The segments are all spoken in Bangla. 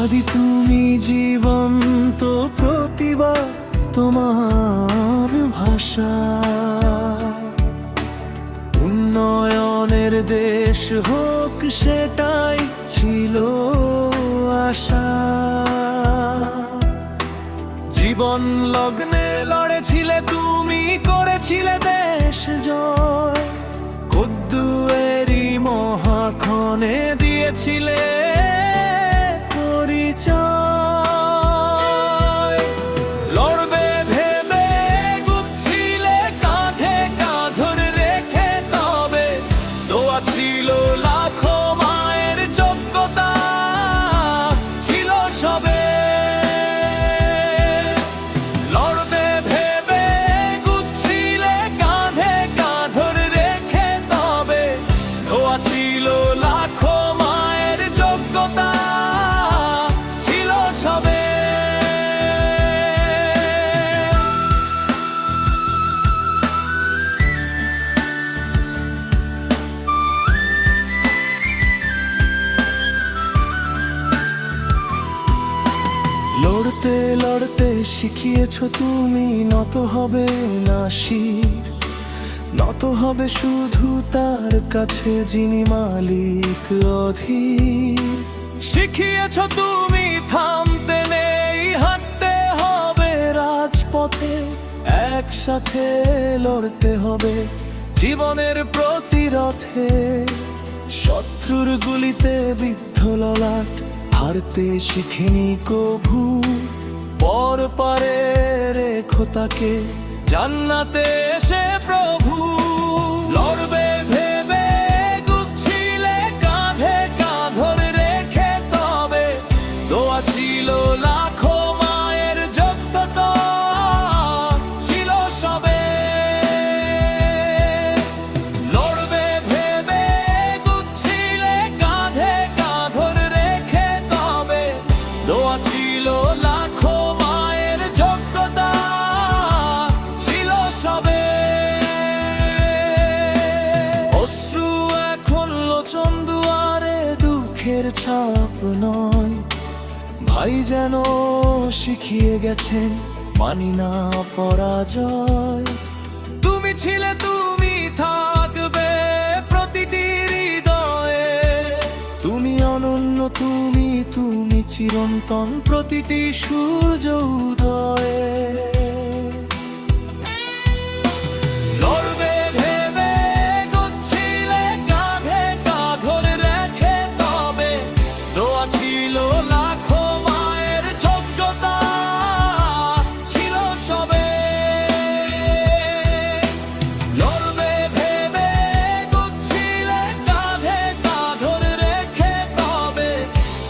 দাদি তুমি জীবন্ত প্রতিভা, তোমার ভাষা উন্নয়নের দেশ হোক সেটাই ছিল আশা। জীবন লগ্নে লড়েছিলে তুমি, করেছিলে দেশ জয়, কদ্দুয়েরই মহাক্ষণে দিয়েছিলে পরিচয়। লড়বে ভেবে এগুচ্ছিলে কাঁধে কাঁধ রেখে, তবে দোয়া ছিল লাখো মায়ের, যোগ্যতা ছিল সবে। লড়বে ভেবে এগুচ্ছিলে কাঁধে কাঁধ রেখে, তবে দোয়া ছিল লাখো মায়ের, যোগ্যতা ছিল সবে। লড়তে লড়তে শিখিয়েছ তুমি, নত হবে না শির, নত হবে শুধু তার কাছে যিনি মালিক অধীর। শিখিয়েছ তুমি থামতে নেই, হাঁটতে হবে রাজপথে, একসাথে লড়তে হবে জীবনের প্রতিরথে। শত্রুর গুলিতে বিদ্ধ ললাট, হারতে শিখিনি কভু, পর পারে রেখো তাকে জান্নাতে এসে প্রভু। লড়বে ভেবে এগুচ্ছিলে কাঁধে কাঁধ রেখে, তবে দোয়া ছিল লাখো মায়ের, যোগ্যতা ছিল সবে। লড়বে ভেবে এগুচ্ছিলে কাঁধে কাঁধ রেখে, তবে দোয়া ছিল লাখো মায়ের, যোগ্যতা ছিল সবে। অশ্রু এখন লোচন দুয়ারে, দুঃখের ছাপ নয়, ভাই যেন শিখিয়ে গেছেন মানি না পরাজয়। তুমি ছিলে তুমি থাকবে প্রতিটি হৃদয়ে, তুমি অনন্য তুমি, তুমি চিরন্তন প্রতিটি সূর্য উদয়ে। লড়বে ভেবে এগুচ্ছিলে কাঁধে কাঁধ রেখে, তবে দোয়া ছিল লাখো মায়ের, যোগ্যতা ছিল সবে। লড়বে ভেবে এগুচ্ছিলে কাঁধে কাঁধ রেখে, তবে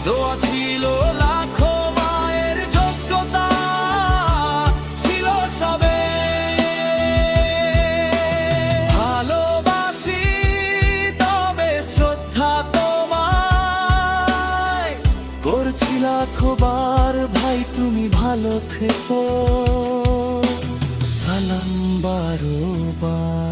দোয়া ছিল লাখো মায়ের, যোগ্যতা ছিল সবে। ভালোবাসি তবে শ্রদ্ধা তোমায়, করছি লাখো বার ভাই তুমি ভালো থেকো, সালাম বারো বার।